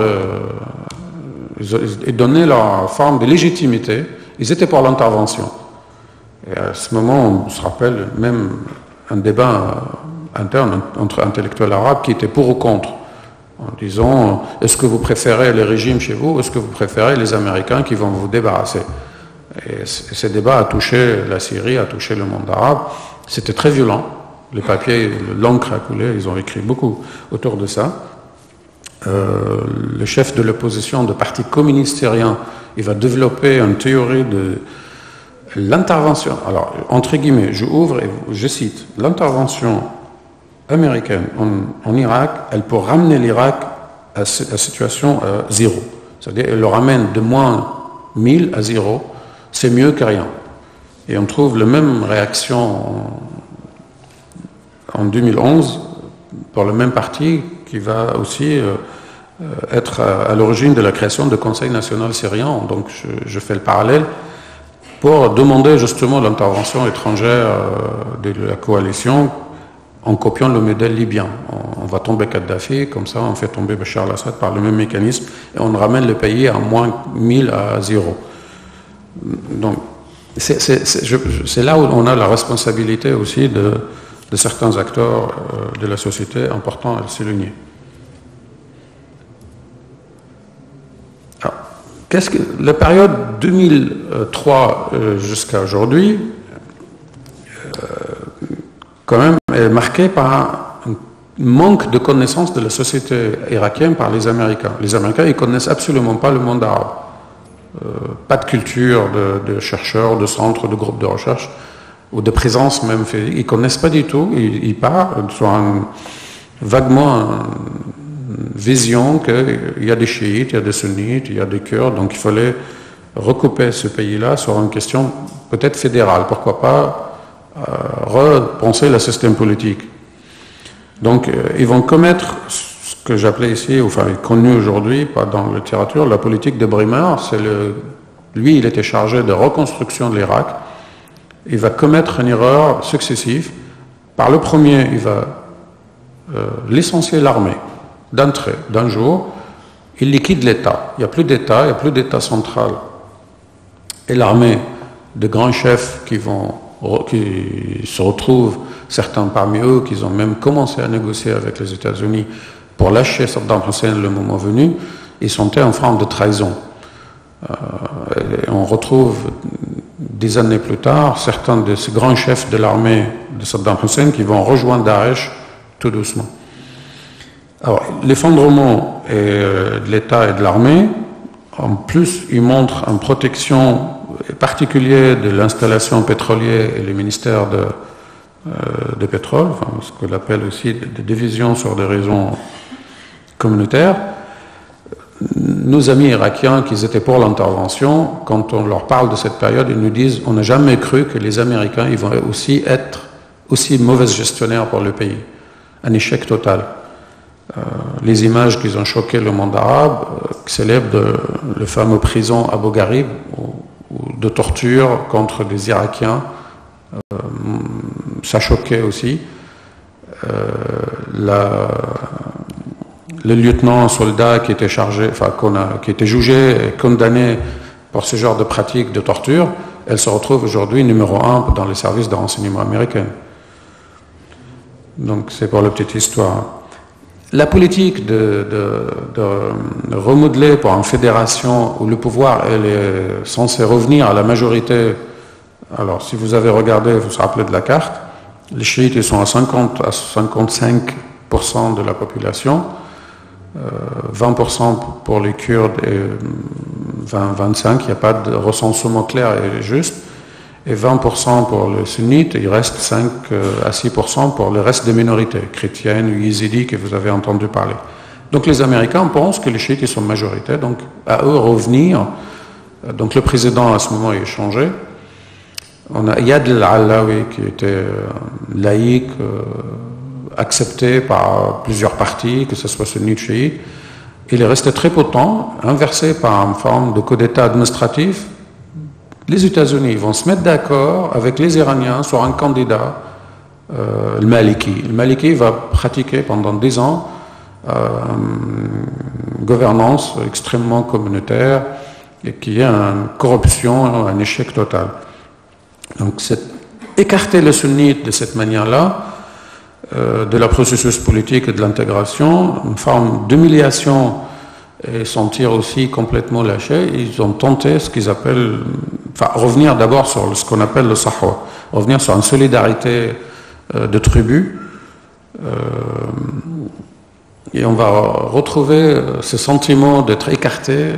ils donnaient leur forme de légitimité, ils étaient pour l'intervention. Et à ce moment, on se rappelle même un débat interne entre intellectuels arabes qui étaient pour ou contre, en disant, est-ce que vous préférez les régimes chez vous, ou est-ce que vous préférez les Américains qui vont vous débarrasser? Et ce débat a touché la Syrie, a touché le monde arabe, c'était très violent. Les papiers, l'encre a coulé, ils ont écrit beaucoup autour de ça. Le chef de l'opposition du Parti communiste syrien, il va développer une théorie de l'intervention. Alors, entre guillemets, je ouvre et je cite, l'intervention américaine en Irak, elle peut ramener l'Irak à la situation zéro. C'est-à-dire, elle le ramène de moins 1000 à zéro, c'est mieux que rien. Et on trouve la même réaction en 2011 pour le même parti qui va aussi être à l'origine de la création du Conseil national syrien. Donc je fais le parallèle pour demander justement l'intervention étrangère de la coalition en copiant le modèle libyen. On va tomber Kadhafi, comme ça on fait tomber Bachar al-Assad par le même mécanisme et on ramène le pays à moins 1000 à zéro. Donc c'est là où on a la responsabilité aussi de certains acteurs de la société importants à le souligner. Alors, la période 2003 jusqu'à aujourd'hui, quand même, est marquée par un manque de connaissance de la société irakienne par les Américains. Les Américains, ils connaissent absolument pas le monde arabe. Pas de culture de chercheurs, de centres, de groupes de recherche, ou de présence même. Ils ne connaissent pas du tout. Ils partent sur vaguement une vision qu'il y a des chiites, il y a des sunnites, il y a des kurdes. Donc il fallait recouper ce pays-là sur une question peut-être fédérale. Pourquoi pas repenser le système politique. Donc ils vont commettre ce que j'appelais ici, enfin connu aujourd'hui dans la littérature, la politique de Bremer. Lui, il était chargé de reconstruction de l'Irak. Il va commettre une erreur successive. Par le premier, il va licencier l'armée d'entrée, d'un jour. Il liquide l'État. Il n'y a plus d'État, il n'y a plus d'État central. Et l'armée de grands chefs qui se retrouvent, certains parmi eux, qui ont même commencé à négocier avec les États-Unis pour lâcher Saddam Hussein le moment venu, ils sont en forme de trahison. Et on retrouve des années plus tard certains de ces grands chefs de l'armée de Saddam Hussein qui vont rejoindre Daesh tout doucement. Alors, l'effondrement de l'État et de l'armée, en plus, il montre une protection particulière de l'installation pétrolière et le ministère de pétrole, enfin, ce qu'on appelle aussi des divisions sur des raisons communautaires. Nos amis irakiens qui étaient pour l'intervention, quand on leur parle de cette période, ils nous disent on n'a jamais cru que les Américains ils vont aussi être aussi mauvais gestionnaires pour le pays. Un échec total. Les images qui ont choqué le monde arabe célèbrent le fameux prison Abu Ghraib de torture contre des Irakiens. Ça choquait aussi. Le lieutenant soldat qui était chargé, qui était jugé et condamné pour ce genre de pratique de torture, elle se retrouve aujourd'hui numéro 1 dans les services de renseignement américains. Donc c'est pour la petite histoire. La politique de remodeler pour une fédération où le pouvoir elle est censé revenir à la majorité. Alors si vous avez regardé, vous vous rappelez de la carte, les chiites ils sont à 50 à 55 de la population, 20% pour les Kurdes et 25%, il n'y a pas de recensement clair et juste, et 20% pour les sunnites, il reste 5 à 6% pour le reste des minorités, chrétiennes, yézidis, que vous avez entendu parler. Donc les Américains pensent que les chiites ils sont majoritaires, donc à eux revenir. Donc le président à ce moment est changé. On a Yad al-Alawi qui était laïque, accepté par plusieurs partis, que ce soit sunnites, chiites. Il est resté très peu de temps, inversé par une forme de coup d'État administratif. Les États-Unis vont se mettre d'accord avec les Iraniens sur un candidat, le Maliki. Le Maliki va pratiquer pendant 10 ans une gouvernance extrêmement communautaire et qui est une corruption, un échec total. Donc, écarter les sunnites de cette manière-là, de la processus politique et de l'intégration, une forme d'humiliation et sentir aussi complètement lâché, ils ont tenté ce qu'ils appellent, enfin revenir d'abord sur ce qu'on appelle le sahwa, revenir sur une solidarité de tribus, et on va retrouver ce sentiment d'être écarté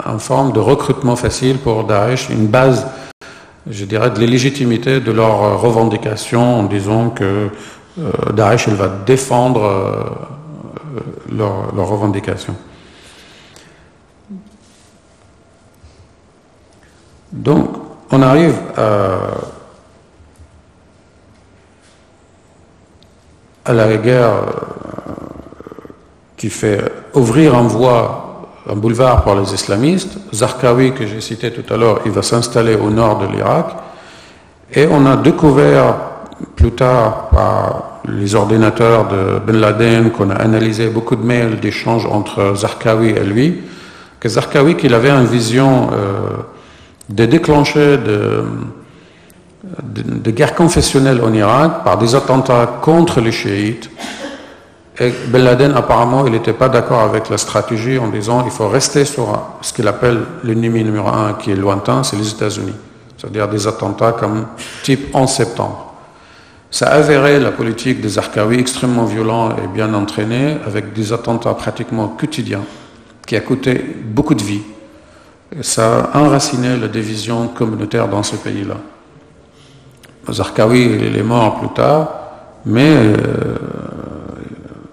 en forme de recrutement facile pour Daesh, une base, je dirais, de légitimité de leurs revendications en disant que Daesh il va défendre leurs revendications. Donc, on arrive à la guerre qui fait ouvrir un boulevard pour les islamistes. Zarqawi, que j'ai cité tout à l'heure, il va s'installer au nord de l'Irak. Et on a découvert plus tard par les ordinateurs de Ben Laden, qu'on a analysé beaucoup de mails d'échanges entre Zarqawi et lui, que Zarqawi qu'il avait une vision de déclencher de guerre confessionnelle en Irak par des attentats contre les chiites. Et Ben Laden, apparemment, il n'était pas d'accord avec la stratégie en disant il faut rester sur ce qu'il appelle l'ennemi numéro 1 qui est lointain, c'est les États-Unis. C'est-à-dire des attentats comme type 11 septembre. Ça a avéré la politique des Zarqawi extrêmement violent et bien entraîné, avec des attentats pratiquement quotidiens, qui a coûté beaucoup de vies. Et ça a enraciné la division communautaire dans ce pays-là. Zarqawi, il est mort plus tard, mais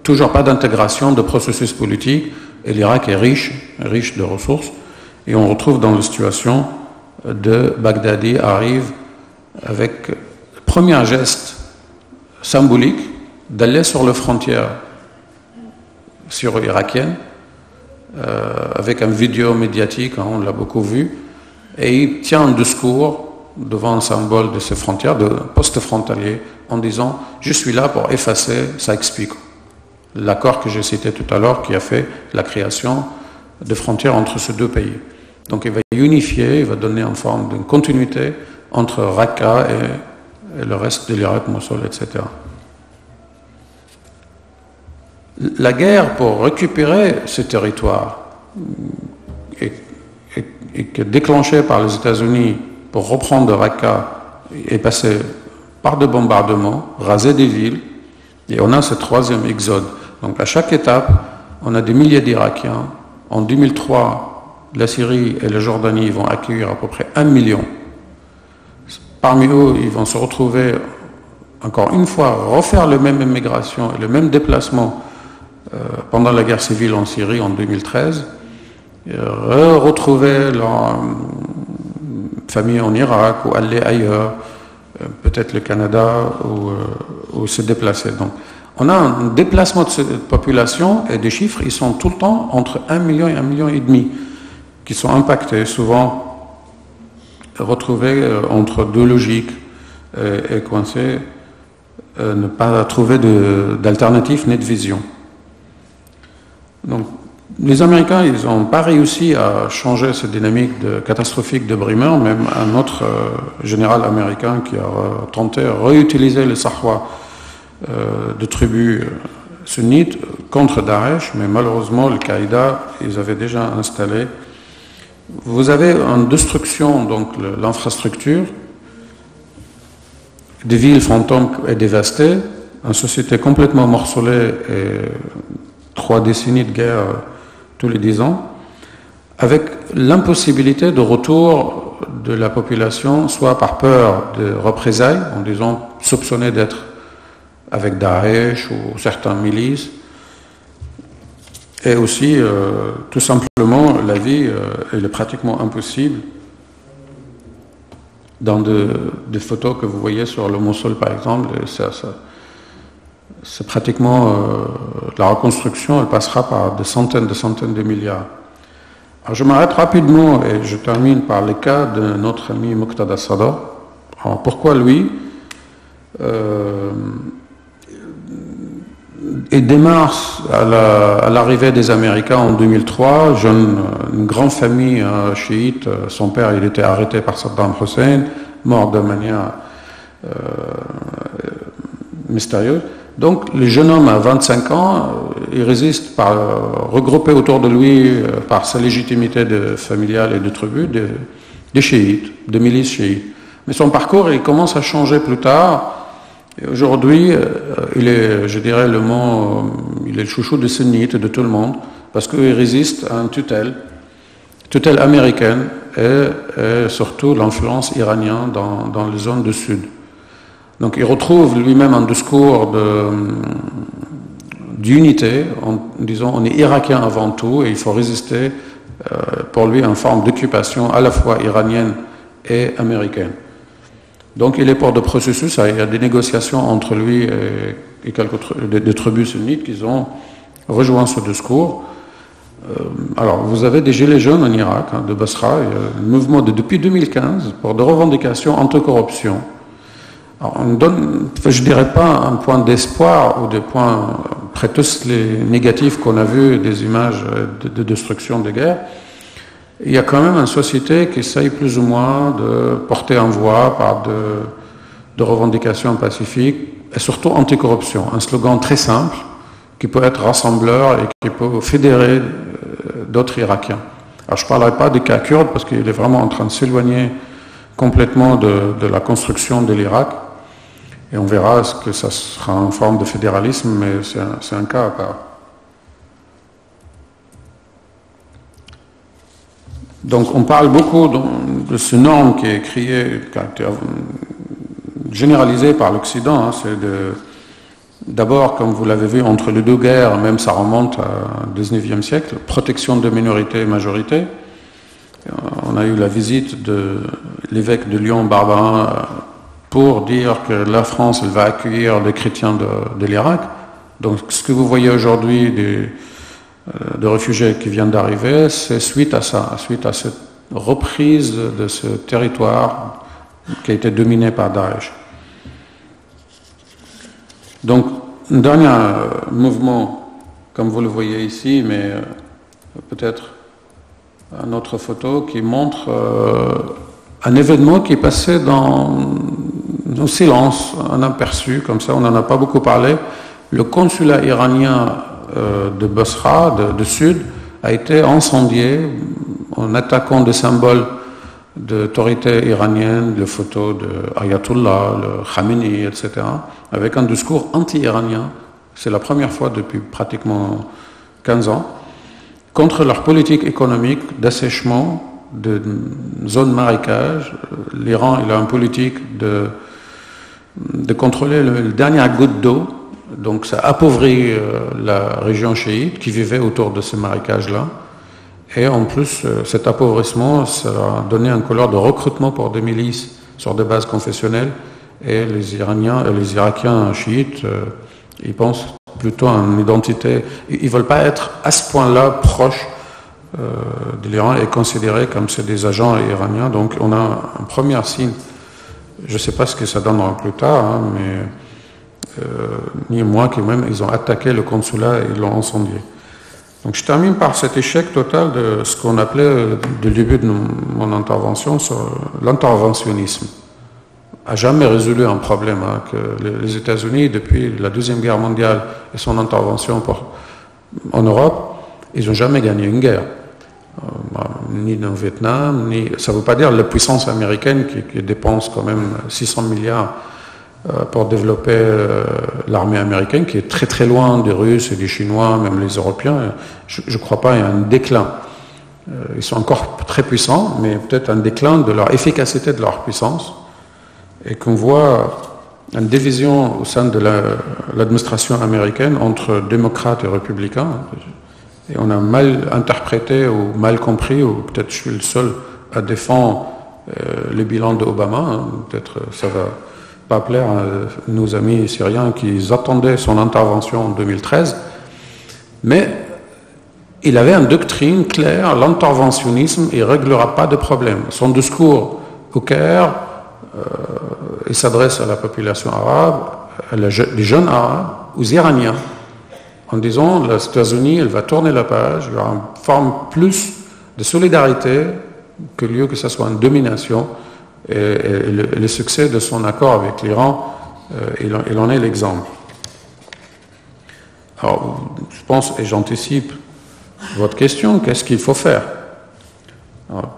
toujours pas d'intégration de processus politique, et l'Irak est riche de ressources, et on retrouve dans la situation de Baghdadi arrive avec le premier geste symbolique d'aller sur les frontières syro-irakiennes avec une vidéo médiatique, hein, on l'a beaucoup vu, et il tient un discours devant un symbole de ces frontières, de poste frontalier, en disant « Je suis là pour effacer, ça explique ». L'accord que j'ai cité tout à l'heure qui a fait la création de frontières entre ces deux pays. Donc il va unifier, il va donner une forme de continuité entre Raqqa et le reste de l'Irak, Mossoul, etc. La guerre pour récupérer ce territoire est déclenchée par les États-Unis pour reprendre Raqqa et passer par des bombardements, raser des villes, et on a ce troisième exode. Donc à chaque étape, on a des milliers d'Irakiens. En 2003, la Syrie et la Jordanie vont accueillir à peu près 1 million. Parmi eux, ils vont se retrouver, encore une fois, refaire la même immigration et le même déplacement pendant la guerre civile en Syrie en 2013, retrouver leur famille en Irak ou aller ailleurs, peut-être le Canada, ou se déplacer. Donc, on a un déplacement de cette population et des chiffres, ils sont tout le temps entre 1 million et 1,5 million qui sont impactés, souvent retrouvés entre deux logiques et coincés, ne pas trouver d'alternative ni de vision. Donc, les Américains, ils n'ont pas réussi à changer cette dynamique catastrophique de Bremer, même un autre général américain qui a tenté de réutiliser les Sahwa de tribus sunnites contre Daesh, mais malheureusement, le Qaïda, ils avaient déjà installé. Vous avez une destruction, donc l'infrastructure, des villes fantômes est dévastée, une société complètement morcelée et 3 décennies de guerre tous les 10 ans, avec l'impossibilité de retour de la population, soit par peur de représailles, en disant soupçonnés d'être avec Daesh ou certaines milices, et aussi tout simplement la vie elle est pratiquement impossible. Dans des photos que vous voyez sur le Mossoul par exemple, c'est pratiquement la reconstruction, elle passera par des centaines de milliards. Alors je m'arrête rapidement et je termine par le cas de notre ami Muqtada Sadr. Alors pourquoi lui il démarre à l'arrivée des Américains en 2003, une grande famille chiite, son père il était arrêté par Saddam Hussein, mort de manière mystérieuse. Donc le jeune homme à 25 ans, il résiste regroupé autour de lui par sa légitimité familiale et de tribu, des chiites, des milices chiites. Mais son parcours il commence à changer plus tard. Et aujourd'hui, il est, je dirais le mot, il est le chouchou des sunnites et de tout le monde, parce qu'il résiste à une tutelle américaine et surtout l'influence iranienne dans les zones du sud. Donc il retrouve lui-même un discours d'unité en disant on est irakien avant tout et il faut résister pour lui à une forme d'occupation à la fois iranienne et américaine. Donc il est pour de processus, il y a des négociations entre lui et des tribus sunnites qui ont rejoint ce discours. Alors vous avez des gilets jaunes en Irak, de Basra, il y a un mouvement depuis 2015 pour des revendications anti-corruption. Alors, on donne, je ne dirais pas un point d'espoir ou des points, après tous les négatifs qu'on a vus, des images de destruction de guerre, il y a quand même une société qui essaye plus ou moins de porter en voix par de revendications pacifiques et surtout anticorruption. Un slogan très simple qui peut être rassembleur et qui peut fédérer d'autres Irakiens. Alors je ne parlerai pas des cas kurdes parce qu'il est vraiment en train de s'éloigner complètement de la construction de l'Irak et on verra ce que ça sera en forme de fédéralisme, mais c'est un cas à part. Donc on parle beaucoup de ce norme qui est créé, qui a été généralisé par l'Occident. C'est d'abord, comme vous l'avez vu, entre les deux guerres, même ça remonte au XIXe siècle, protection de minorités et majorités. On a eu la visite de l'évêque de Lyon, Barbarin, pour dire que la France elle va accueillir les chrétiens de l'Irak. Donc ce que vous voyez aujourd'hui de réfugiés qui viennent d'arriver, c'est suite à ça, suite à cette reprise de ce territoire qui a été dominé par Daesh. Donc, un dernier mouvement, comme vous le voyez ici, mais peut-être une autre photo qui montre un événement qui est passé dans silence, un aperçu, comme ça, on n'en a pas beaucoup parlé. Le consulat iranien de Basra, de sud, a été incendié en attaquant des symboles d'autorité iranienne, les photos de Ayatollah, le Khamenei, etc., avec un discours anti-iranien. C'est la première fois depuis pratiquement 15 ans, contre leur politique économique d'assèchement de zones marécages. L'Iran, il a une politique de contrôler la dernière goutte d'eau. Donc ça appauvrit la région chiite qui vivait autour de ces marécages-là. Et en plus, cet appauvrissement, ça a donné un couleur de recrutement pour des milices sur des bases confessionnelles. Et les Iraniens et les Irakiens chiites, ils pensent plutôt à une identité. Ils ne veulent pas être à ce point-là proches de l'Iran et considérés comme c'est des agents iraniens. Donc on a un premier signe. Je ne sais pas ce que ça donnera plus tard, mais ni moi qui même, ils ont attaqué le consulat et ils l'ont incendié. Donc je termine par cet échec total de ce qu'on appelait, du début de mon intervention, sur l'interventionnisme. A jamais résolu un problème, que les États-Unis, depuis la Deuxième Guerre mondiale et son intervention en Europe, ils n'ont jamais gagné une guerre. Ni dans le Vietnam, ça ne veut pas dire la puissance américaine qui dépense quand même 600 milliards pour développer l'armée américaine, qui est très très loin des Russes et des Chinois, même les Européens. Je ne crois pas qu'il y a un déclin. Ils sont encore très puissants, mais peut-être un déclin de leur efficacité, de leur puissance, et qu'on voit une division au sein de l'administration américaine entre démocrates et républicains. Et on a mal interprété ou mal compris, ou peut-être je suis le seul à défendre le bilan d'Obama. Peut-être ça va pas plaire à nos amis syriens qui attendaient son intervention en 2013. Mais il avait une doctrine claire, l'interventionnisme, il ne réglera pas de problème. Son discours au Caire, il s'adresse à la population arabe, les jeunes arabes, aux Iraniens, en disant les États-Unis, elle va tourner la page, il y aura une forme plus de solidarité que lieu que ce soit une domination. Et le succès de son accord avec l'Iran, il en est l'exemple. Alors, je pense, et j'anticipe votre question, qu'est-ce qu'il faut faire?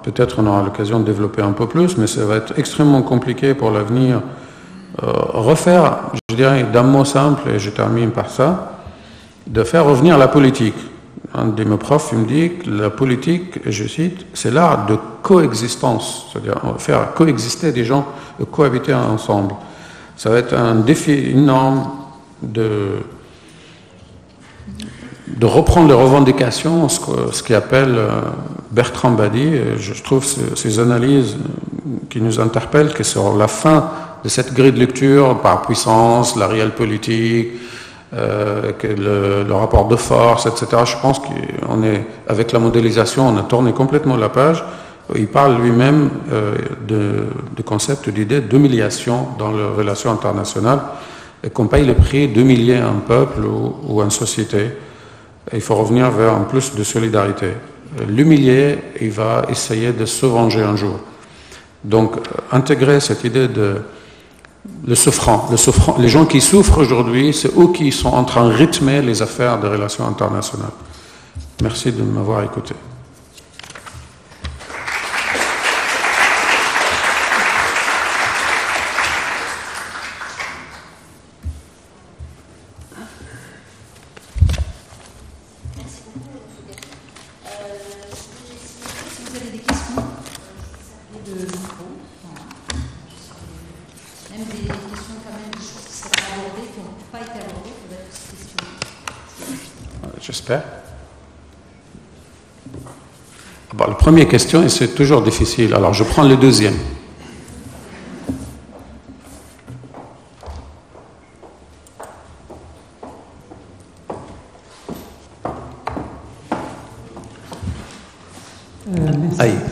Peut-être on aura l'occasion de développer un peu plus, mais ça va être extrêmement compliqué pour l'avenir. Refaire, je dirais d'un mot simple, et je termine par ça, de faire revenir la politique. Un de mes profs me dit que la politique, je cite, c'est l'art de coexistence, c'est-à-dire faire coexister des gens, cohabiter ensemble. Ça va être un défi énorme de reprendre les revendications, ce qu'il appelle Bertrand Badi. Je trouve ces analyses qui nous interpellent, que sur la fin de cette grille de lecture par puissance, la réelle politique, que le rapport de force, etc. Je pense qu'on est, avec la modélisation, on a tourné complètement la page. Il parle lui-même de concept, d'idée d'humiliation dans les relations internationales, et qu'on paye le prix d'humilier un peuple ou une société. Il faut revenir vers un plus de solidarité. L'humilier, il va essayer de se venger un jour. Donc, intégrer cette idée de le souffrant, les gens qui souffrent aujourd'hui, c'est eux qui sont en train de rythmer les affaires des relations internationales. Merci de m'avoir écouté. J'espère. Bon, la première question, et c'est toujours difficile. Alors, je prends le deuxième. Merci.